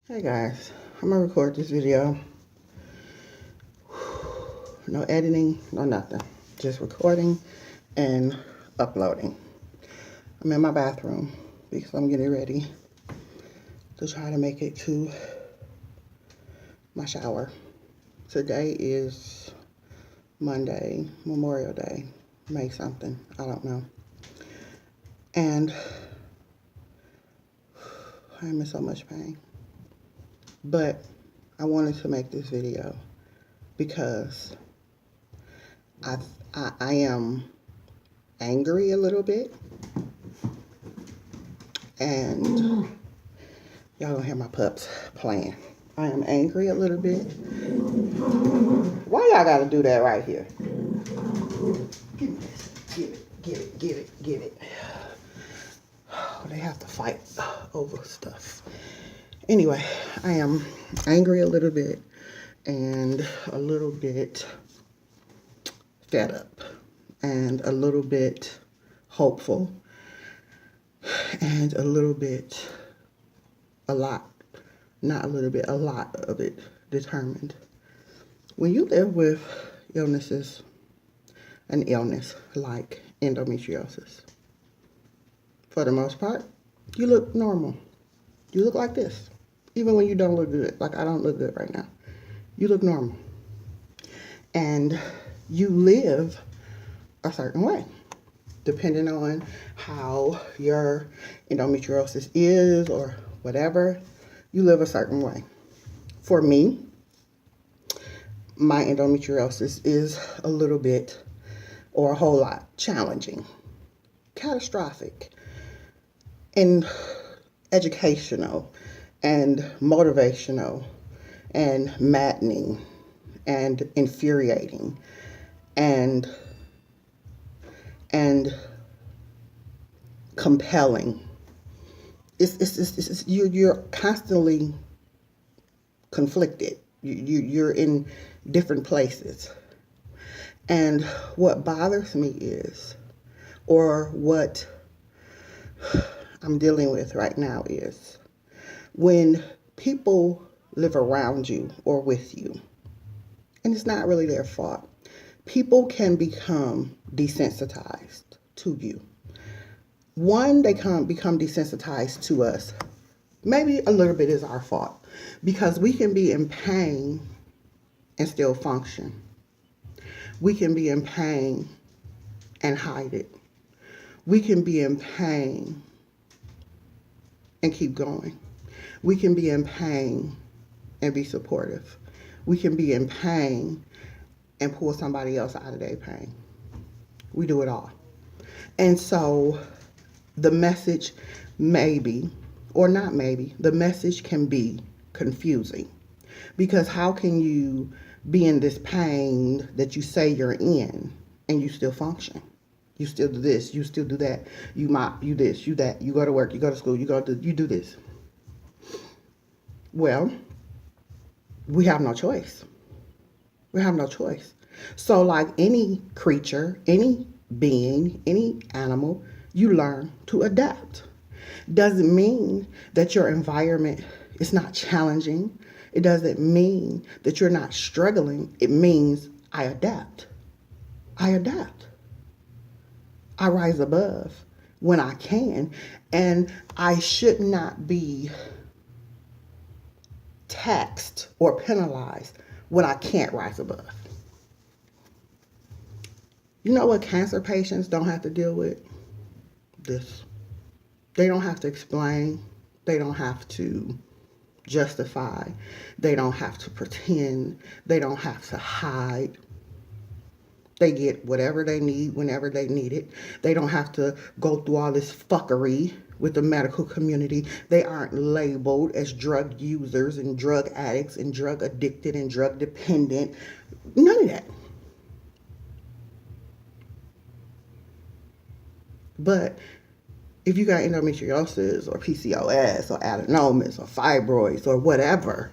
Hey guys, I'm gonna record this video. No editing, no nothing. Just recording and uploading. I'm in my bathroom because I'm getting ready to try to make it to my shower. Today is Monday, Memorial Day, May something, I don't know. And I'm in so much pain. But I wanted to make this video because I am angry a little bit, and y'all gonna hear my pups playing. I am angry a little bit. Why y'all gotta do that right here? Give me this. Give it. Oh, they have to fight over stuff. Anyway, I am angry a little bit and a little bit fed up and a little bit hopeful and a lot of it determined. When you live with an illness like endometriosis, for the most part, you look normal. You look like this. Even when you don't look good, like I don't look good right now. You look normal. And you live a certain way, depending on how your endometriosis is or whatever, you live a certain way. For me, my endometriosis is a little bit or a whole lot challenging, catastrophic, and educational and motivational and maddening and infuriating and compelling. You're constantly conflicted. You're in different places. And what bothers me is, or what I'm dealing with right now is, when people live around you or with you, and it's not really their fault, people can become desensitized to you. One, they become desensitized to us. Maybe a little bit is our fault because we can be in pain and still function. We can be in pain and hide it. We can be in pain and keep going. We can be in pain and be supportive. We can be in pain and pull somebody else out of their pain. We do it all. And so the message maybe, or not maybe, the message can be confusing. Because how can you be in this pain that you say you're in and you still function? You still do this, you still do that. You mop, you this, you that. You go to work, you go to school, you do this. Well, we have no choice. We have no choice. So like any creature, any being, any animal, you learn to adapt. Doesn't mean that your environment is not challenging. It doesn't mean that you're not struggling. It means I adapt. I adapt. I rise above when I can, and I should not be taxed or penalized when I can't rise above. You know what cancer patients don't have to deal with? This. They don't have to explain. They don't have to justify. They don't have to pretend. They don't have to hide. They get whatever they need whenever they need it. They don't have to go through all this fuckery with the medical community. They aren't labeled as drug users and drug addicts and drug addicted and drug dependent. None of that. But if you got endometriosis or PCOS or adenomas or fibroids or whatever,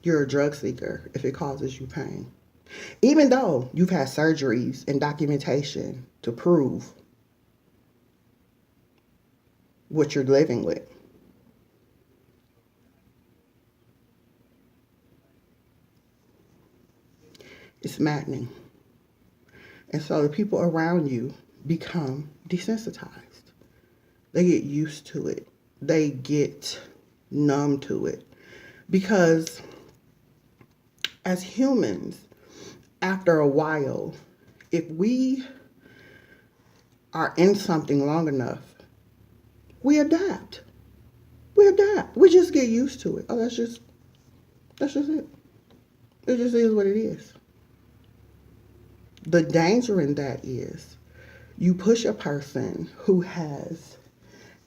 you're a drug seeker if it causes you pain. Even though you've had surgeries and documentation to prove what you're living with. It's maddening. And so the people around you become desensitized. They get used to it. They get numb to it. Because as humans, after a while, if we are in something long enough, we adapt. We adapt. We just get used to it. Oh, that's just it. It just is what it is. The danger in that is you push a person who has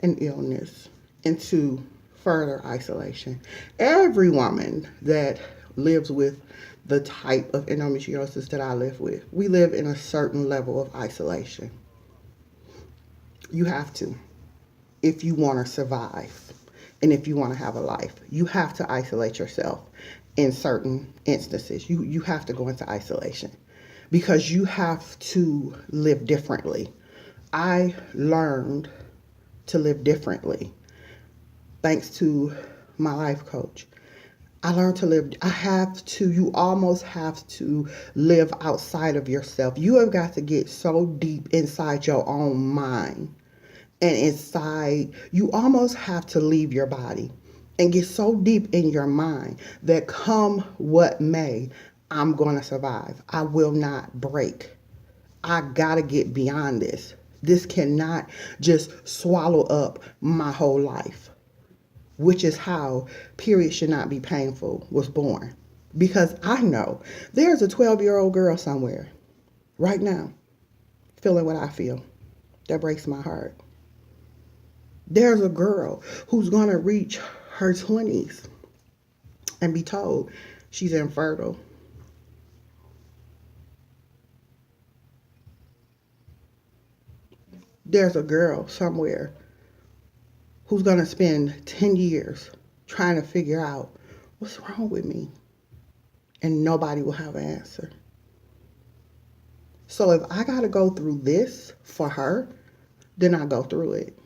an illness into further isolation. Every woman that lives with the type of endometriosis that I live with, we live in a certain level of isolation. You have to, if you want to survive and if you want to have a life. You have to isolate yourself in certain instances. You have to go into isolation because you have to live differently. I learned to live differently thanks to my life coach. I learned to live, you almost have to live outside of yourself. You have got to get so deep inside your own mind and inside, you almost have to leave your body and get so deep in your mind that come what may, I'm going to survive. I will not break. I got to get beyond this. This cannot just swallow up my whole life, which is how period should not be painful was born. Because I know there's a 12-year-old girl somewhere right now feeling what I feel. That breaks my heart. There's a girl who's going to reach her 20s and be told she's infertile. There's a girl somewhere who's going to spend 10 years trying to figure out what's wrong with me, and nobody will have an answer. So if I got to go through this for her, then I go through it.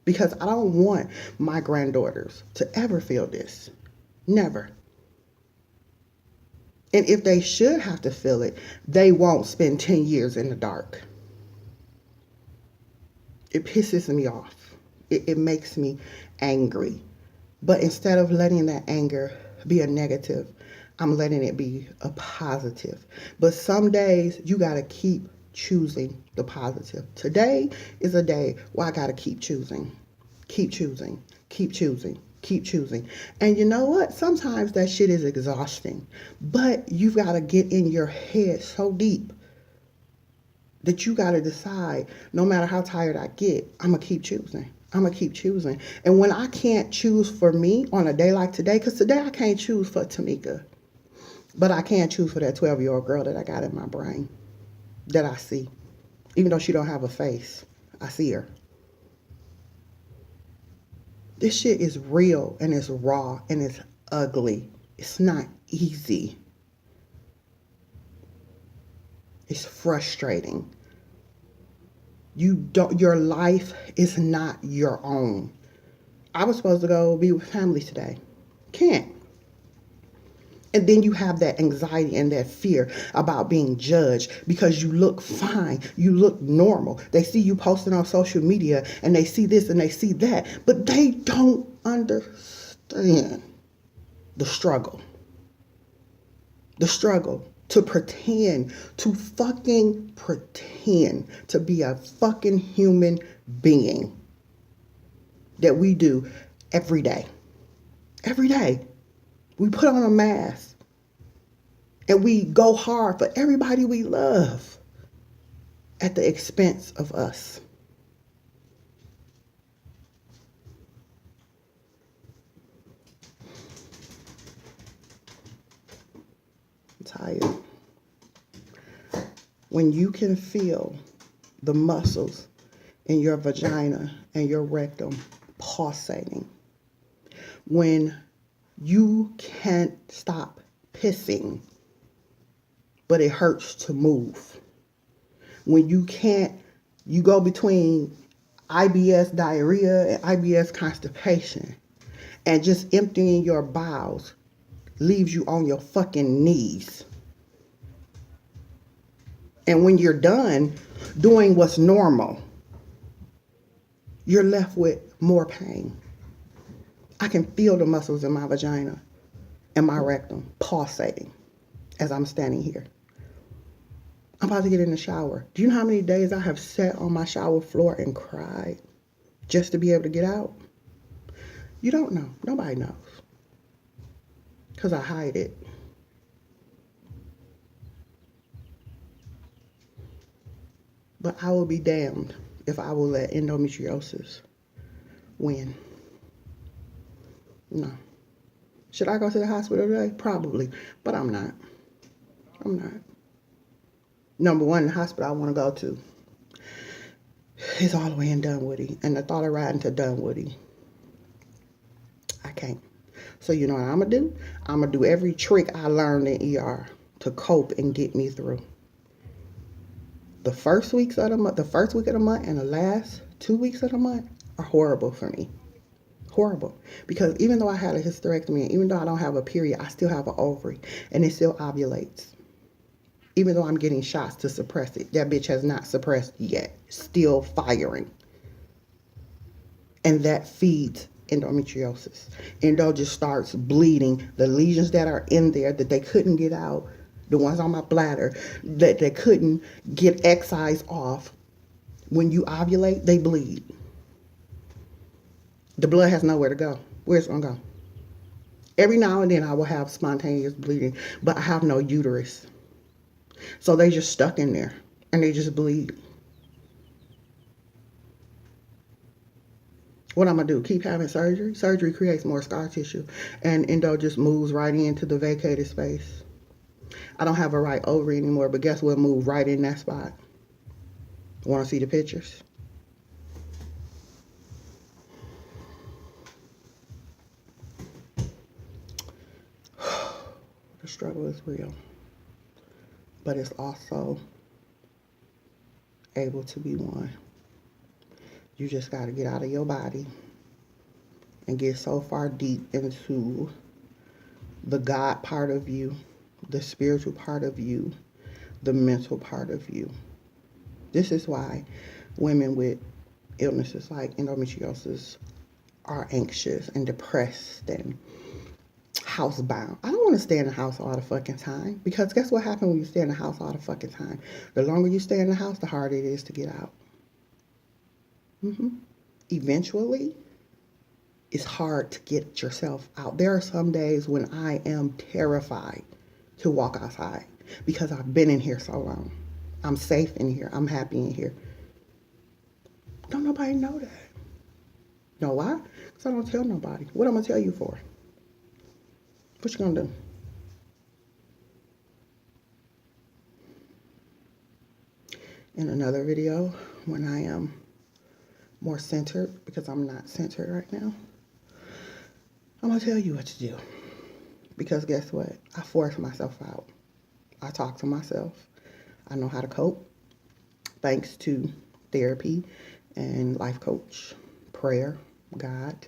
Because I don't want my granddaughters to ever feel this. Never. And if they should have to feel it, they won't spend 10 years in the dark. It pisses me off. It makes me angry. But instead of letting that anger be a negative, I'm letting it be a positive. But some days you got to keep choosing the positive. Today is a day where I got to keep choosing. Keep choosing. Keep choosing. Keep choosing. And you know what? Sometimes that shit is exhausting. But you've got to get in your head so deep that you got to decide, no matter how tired I get, I'm going to keep choosing. I'm going to keep choosing. And when I can't choose for me on a day like today, because today I can't choose for Tamika, but I can choose for that 12-year-old girl that I got in my brain, that I see. Even though she don't have a face, I see her. This shit is real and it's raw and it's ugly. It's not easy. It's frustrating. Your life is not your own. I was supposed to go be with family today. Can't. And then you have that anxiety and that fear about being judged because you look fine. You look normal. They see you posting on social media and they see this and they see that, but they don't understand the struggle. The struggle to pretend, to fucking pretend to be a fucking human being that we do every day. Every day. We put on a mask and we go hard for everybody we love at the expense of us. I'm tired. When you can feel the muscles in your vagina and your rectum pulsating, when you can't stop pissing, but it hurts to move. When you go between IBS diarrhea and IBS constipation, and just emptying your bowels leaves you on your fucking knees. And when you're done doing what's normal, you're left with more pain. I can feel the muscles in my vagina and my rectum pulsating as I'm standing here. I'm about to get in the shower. Do you know how many days I have sat on my shower floor and cried just to be able to get out? You don't know. Nobody knows. Because I hide it. But I will be damned if I will let endometriosis win. No. Should I go to the hospital today? Probably. But I'm not. I'm not. Number one, the hospital I want to go to is all the way in Dunwoody. And the thought of riding to Dunwoody, I can't. So you know what I'm going to do? I'm going to do every trick I learned in ER to cope and get me through. The first weeks of the month, the first week of the month and the last 2 weeks of the month are horrible for me. Horrible. Because even though I had a hysterectomy, and even though I don't have a period, I still have an ovary and it still ovulates. Even though I'm getting shots to suppress it, that bitch has not suppressed yet. Still firing. And that feeds endometriosis. Endo just starts bleeding. The lesions that are in there that they couldn't get out, the ones on my bladder that they couldn't get excised off, when you ovulate, they bleed. The blood has nowhere to go. Where's it going to go? Every now and then I will have spontaneous bleeding, but I have no uterus. So they just stuck in there and they just bleed. What I'm going to do? Keep having surgery? Surgery creates more scar tissue and endo just moves right into the vacated space. I don't have a right ovary anymore, but guess what moved right in that spot? Want to see the pictures? The struggle is real, but it's also able to be won. You just got to get out of your body and get so far deep into the God part of you, the spiritual part of you, the mental part of you. This is why women with illnesses like endometriosis are anxious and depressed and housebound. I don't want to stay in the house all the fucking time, because guess what happens when you stay in the house all the fucking time? The longer you stay in the house, the harder it is to get out. Eventually, it's hard to get yourself out. There are some days when I am terrified to walk outside because I've been in here so long. I'm safe in here. I'm happy in here. Don't nobody know that. Know why? Because I don't tell nobody. What I'm going to tell you for? What you going to do? In another video, when I am more centered, because I'm not centered right now, I'm going to tell you what to do. Because guess what? I force myself out. I talk to myself. I know how to cope, thanks to therapy and life coach, prayer, God,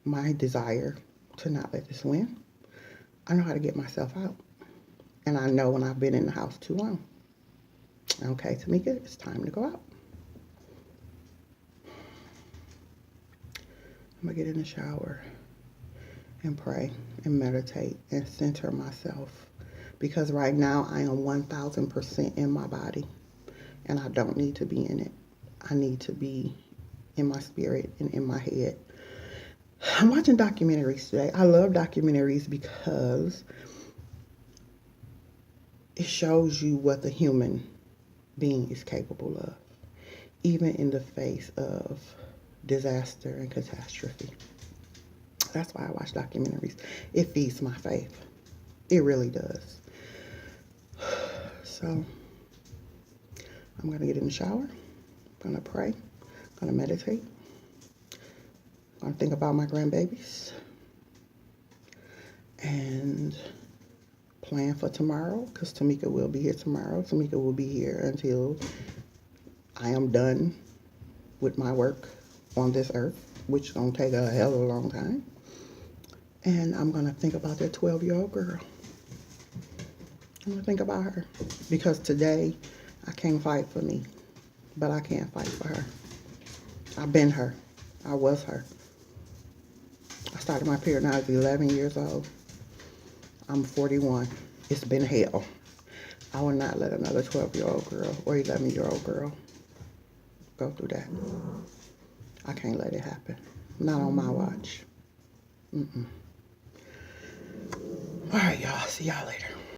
my desire to not let this win. I know how to get myself out. And I know when I've been in the house too long. Okay, Tamika, it's time to go out. I'm going to get in the shower and pray and meditate and center myself. Because right now I am 1,000% in my body. And I don't need to be in it. I need to be in my spirit and in my head. I'm watching documentaries today. I love documentaries because it shows you what the human being is capable of, even in the face of disaster and catastrophe. That's why I watch documentaries. It feeds my faith. It really does. So I'm going to get in the shower. I'm going to pray. I'm going to meditate. I'm going to think about my grandbabies. And plan for tomorrow, because Tamika will be here tomorrow. Tamika will be here until I am done with my work on this earth, which is going to take a hell of a long time. And I'm going to think about that 12-year-old girl. I'm going to think about her. Because today, I can't fight for me, but I can't fight for her. I've been her. I was her. I started my period when I was 11 years old. I'm 41. It's been hell. I will not let another 12-year-old girl or 11-year-old girl go through that. I can't let it happen. Not on my watch. All right, y'all. See y'all later.